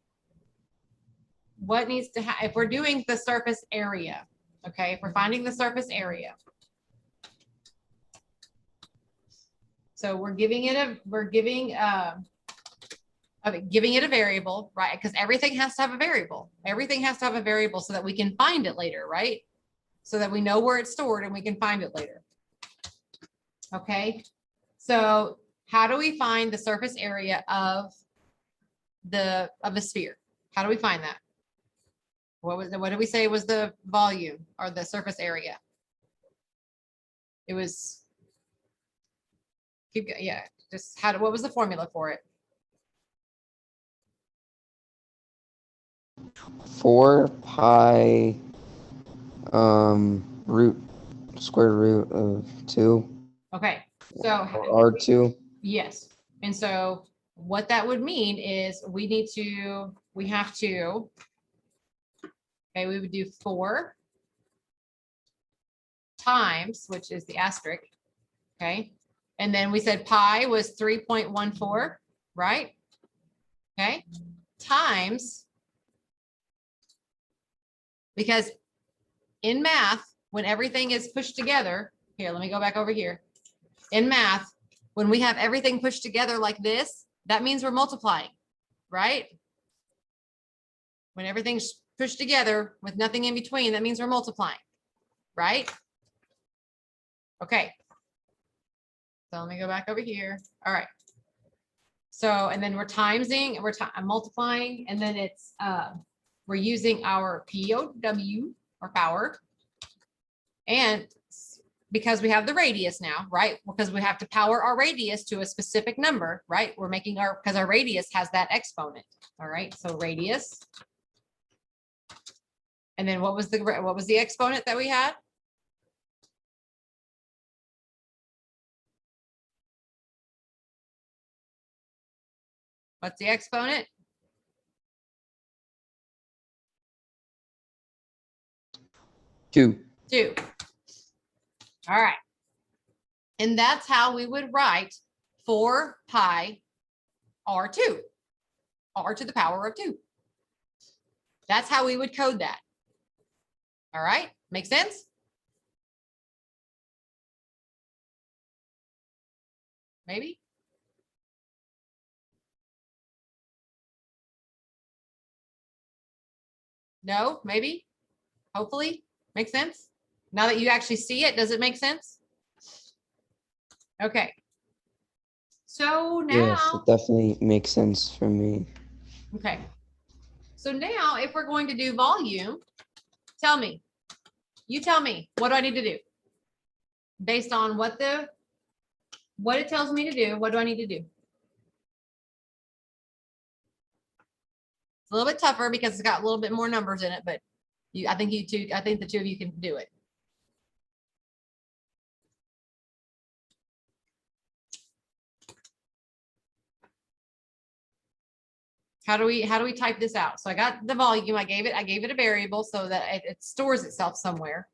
what needs to if we're doing the surface area, okay, if we're finding the surface area. So we're giving it a variable, right? Because everything has to have a variable. Everything has to have a variable so that we can find it later, right? So that we know where it's stored and we can find it later. Okay. So how do we find the surface area of a sphere? How do we find that? What did we say was the volume or the surface area? It was what was the formula for it? 4 pi square root of 2. Okay. So Or R2. yes. And so what that would mean is we would do 4 times, which is the asterisk. Okay. And then we said pi was 3.14, right? Okay. Times, because in math, when everything is pushed together, here, let me go back over here. In math, when we have everything pushed together like this, that means we're multiplying, right? When everything's pushed together with nothing in between, that means we're multiplying, right? Okay. So let me go back over here. All right. So, and then we're I'm multiplying, and then it's, we're using our POW or power. And because we have the radius now, right? Because we have to power our radius to a specific number, right? We're making because our radius has that exponent. All right. So radius. And then what was the exponent that we had? What's the exponent? 2. 2. All right. And that's how we would write 4 pi R2, R to the power of 2. That's how we would code that. All right. Make sense? Maybe? No, maybe? Hopefully? Makes sense? Now that you actually see it, does it make sense? Okay. So now. Yes, it definitely makes sense for me. Okay. So now if we're going to do volume, tell me. You tell me, what do I need to do? Based on what it tells me to do, what do I need to do? It's a little bit tougher because it's got a little bit more numbers in it, but I think the two of you can do it. How do we type this out? So I got the volume, I gave it a variable so that it stores itself somewhere.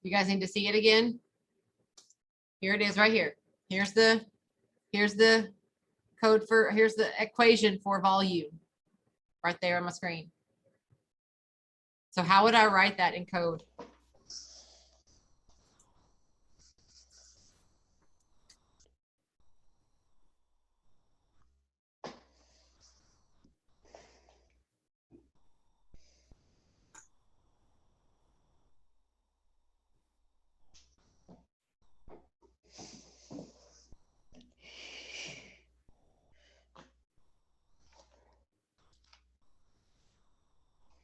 You guys need to see it again. Here it is right here. Here's the code here's the equation for volume right there on my screen. So how would I write that in code?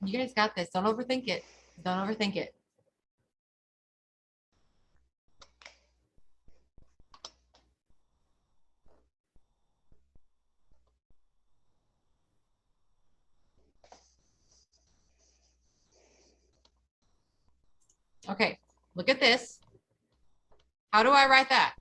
You guys got this. Don't overthink it. Don't overthink it. Okay, look at this. How do I write that?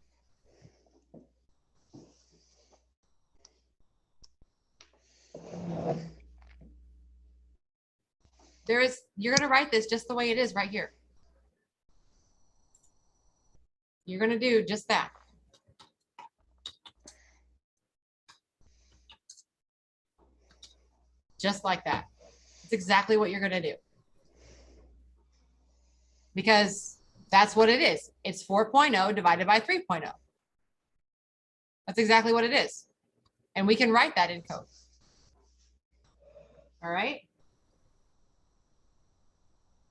You're going to write this just the way it is right here. You're going to do just that. Just like that. It's exactly what you're going to do. Because that's what it is. It's 4.0 divided by 3.0. That's exactly what it is. And we can write that in code. All right.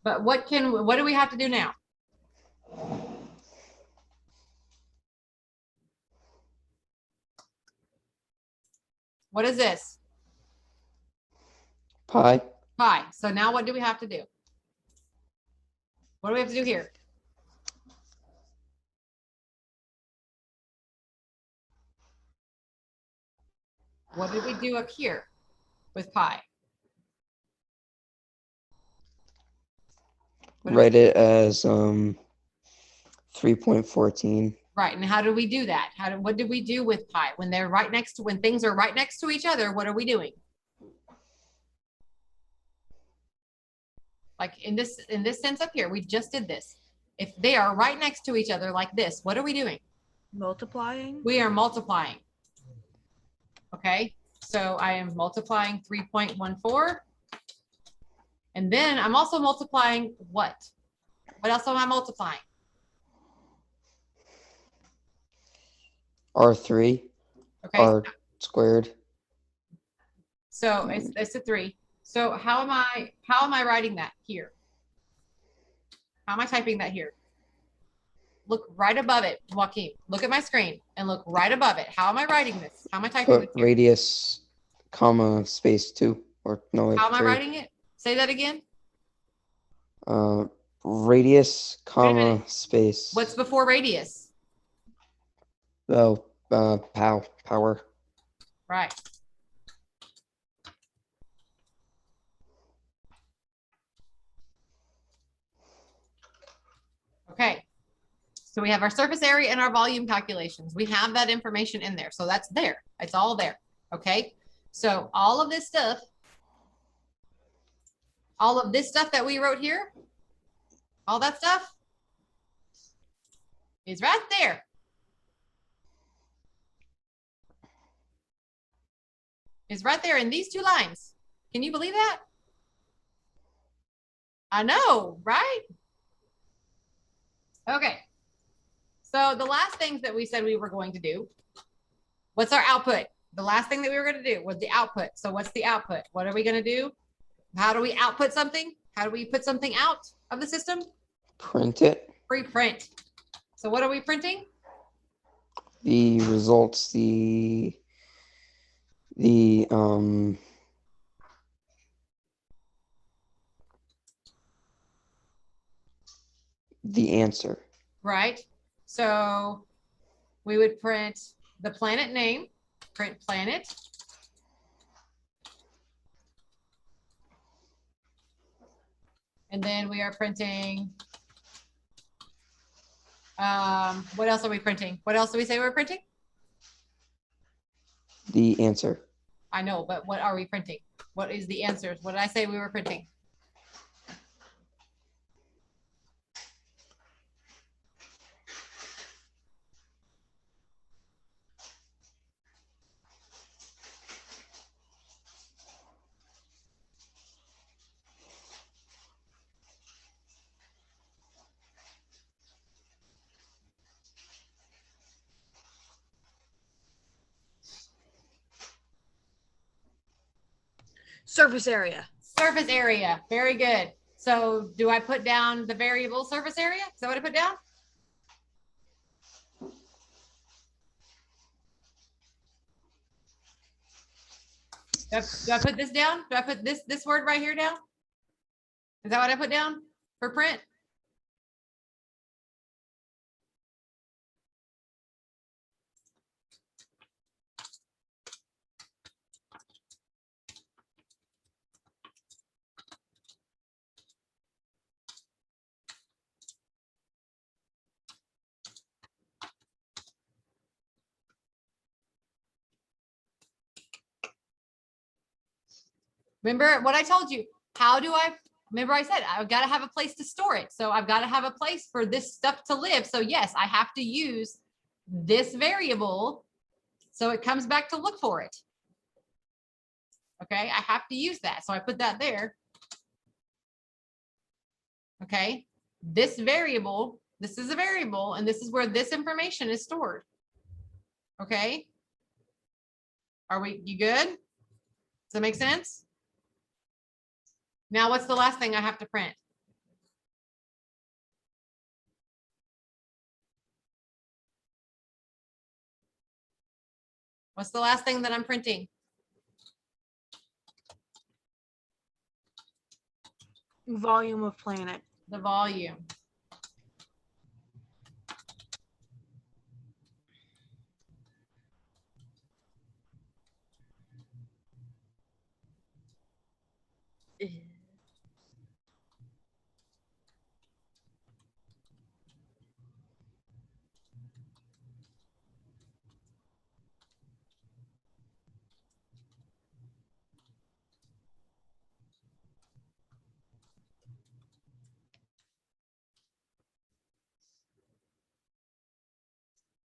But what do we have to do now? What is this? Pi. Pi. So now what do we have to do? What do we have to do here? What did we do up here with pi? Write it as 3.14. Right. And how do we do that? What did we do with pi? When things are right next to each other, what are we doing? Like in this sense up here, we just did this. If they are right next to each other like this, what are we doing? Multiplying. We are multiplying. Okay. So I am multiplying 3.14. And then I'm also multiplying what? What else am I multiplying? R3. Okay. R squared. So it's a 3. So how am I writing that here? How am I typing that here? Look right above it, Joaquin. Look at my screen and look right above it. How am I writing this? How am I typing Put this here? radius, comma, space 2. Or no, wait, How am I 3. writing it? Say that again. Radius, Wait a comma, minute. space. What's before radius? Oh, power. Right. Okay. So we have our surface area and our volume calculations. We have that information in there. So that's there. It's all there. Okay. So all of this stuff that we wrote here, all that stuff is right there. Is right there in these 2 lines. Can you believe that? I know, right? Okay. So the last things that we said we were going to do, what's our output? The last thing that we were going to do was the output. So what's the output? What are we going to do? How do we output something? How do we put something out of the system? Print it. Preprint. So what are we printing? The results, the answer. Right. So we would print the planet name, print planet. And then we are printing, what else are we printing? What else do we say we're printing? The answer. I know, but what are we printing? What is the answer? What did I say we were printing? Surface area. Surface area. Very good. So do I put down the variable surface area? Is that what I put down? Do I put this down? Do I put this word right here down? Is that what I put down for print? Remember what I told you? Remember I said, I've got to have a place to store it. So I've got to have a place for this stuff to live. So yes, I have to use this variable. So it comes back to look for it. Okay, I have to use that. So I put that there. Okay, this variable, this is a variable, and this is where this information is stored. Okay. You good? Does that make sense? Now, what's the last thing I have to print? What's the last thing that I'm printing? Volume of planet. The volume.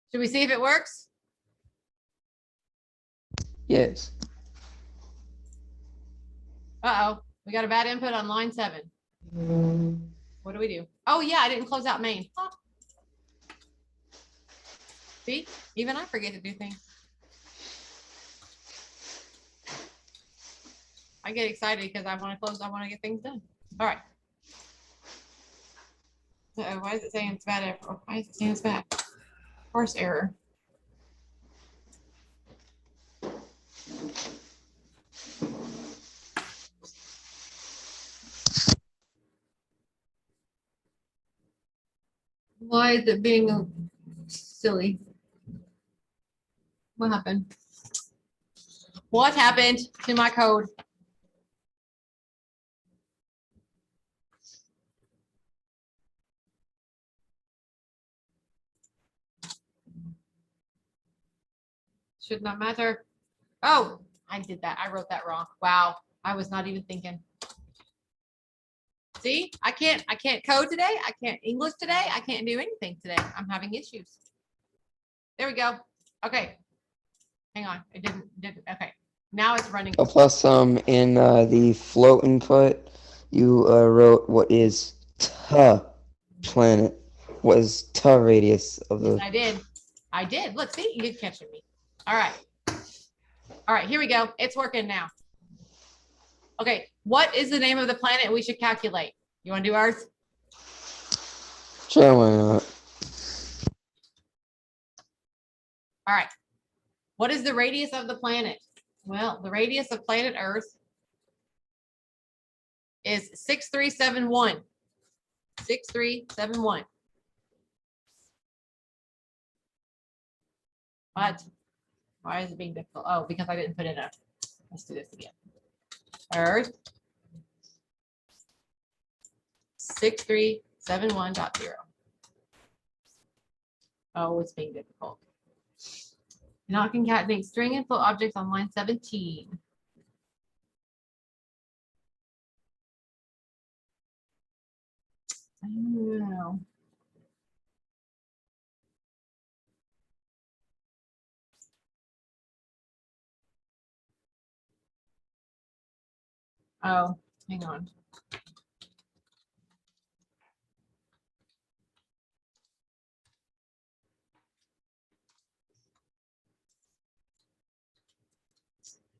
Should we see if it works? Yes. Uh-oh, we got a bad input on line 7. What do we do? Oh yeah, I didn't close out main. Huh. See, even I forget to do things. I get excited because I want to get things done. All right. Uh-oh, why is it saying it's bad? Why is it saying it's bad? Parse error. Why is it being silly? What happened? What happened to my code? Should not matter. Oh, I did that. I wrote that wrong. Wow. I was not even thinking. See, I can't code today. I can't English today. I can't do anything today. I'm having issues. There we go. Okay. Hang on. It didn't. Okay. Now it's running. Oh, plus, in the float input, you wrote what is planet. What is radius of the? I did. Look, see, you did catch me. All right. All right, here we go. It's working now. Okay, what is the name of the planet we should calculate? You want to do Earth? Sure, why not? All right. What is the radius of the planet? Well, the radius of planet Earth is 6371. 6371. What? Why is it being difficult? Oh, because I didn't put it up. Let's do this again. Earth 6371.0. Oh, it's being difficult. Not concatenate string and float objects on line 17. I don't know. Oh, hang on.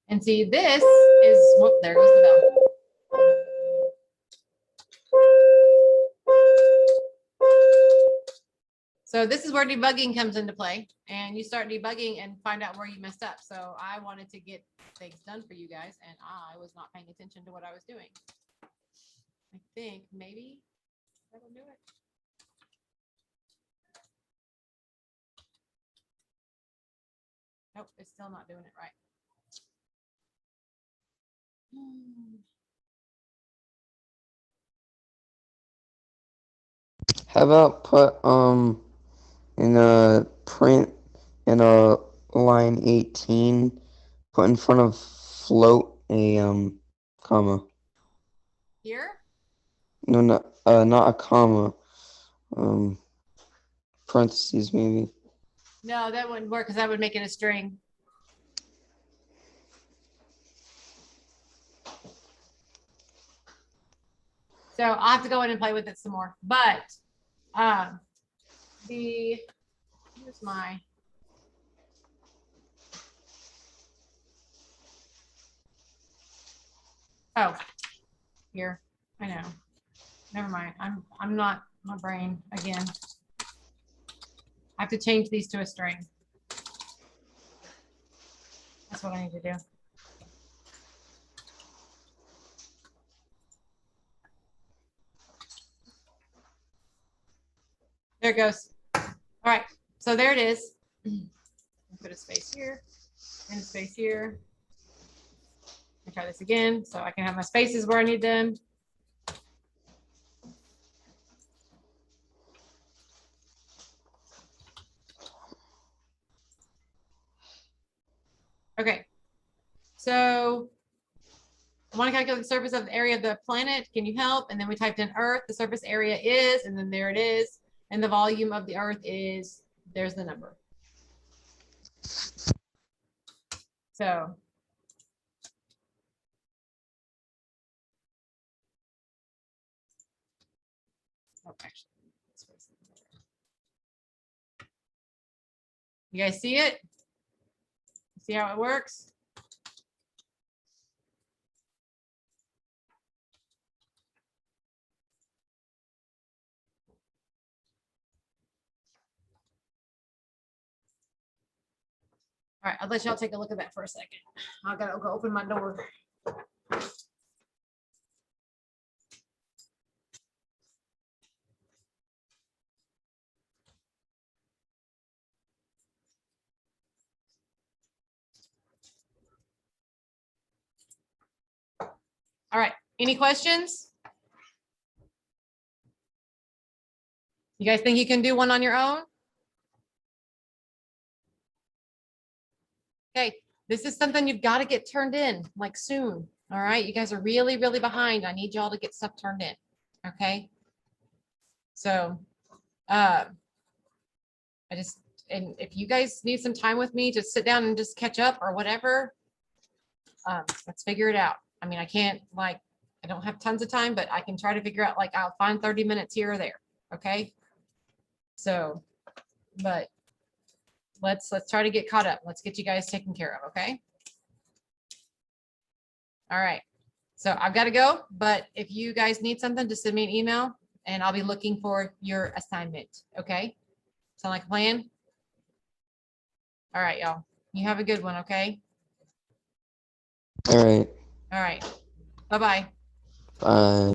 And see, this is, whoop, there goes the bell. So this is where debugging comes into play, and you start debugging and find out where you messed up. So I wanted to get things done for you guys, and I was not paying attention to what I was doing. I think maybe that'll do it. Nope, it's still not doing it right. How about put in a print in a line 18, put in front of float a comma. Here? No, not a comma. Um, parentheses maybe. No, that wouldn't work because that would make it a string. So I'll have to go in and play with it some more. But here's my here. I know. Never mind. I'm not my brain again. I have to change these to a string. That's what I need to do. There it goes. All right. So there it is. Put a space here and a space here. I'll try this again so I can have my spaces where I need them. Okay. So I want to calculate the surface of the area of the planet. Can you help? And then we typed in Earth. The surface area is, and then there it is. And the volume of the Earth is, there's the number. So oh, actually, you guys see it? See how it works? All right, I'll let y'all take a look at that for a second. I gotta go open my door. All right, any questions? You guys think you can do one on your own? Okay, this is something you've got to get turned in like soon. All right, you guys are really, really behind. I need y'all to get stuff turned in. Okay. So, I just, and if you guys need some time with me to sit down and just catch up or whatever, let's figure it out. I mean, I can't like, I don't have tons of time, but I can try to figure out like, I'll find 30 minutes here or there. Okay. So, but let's try to get caught up. Let's get you guys taken care of. Okay. All right. So I've got to go, but if you guys need something, just send me an email and I'll be looking for your assignment. Okay. Sound like a plan? All right, y'all. You have a good one. Okay. All right. All right. Bye-bye. Bye.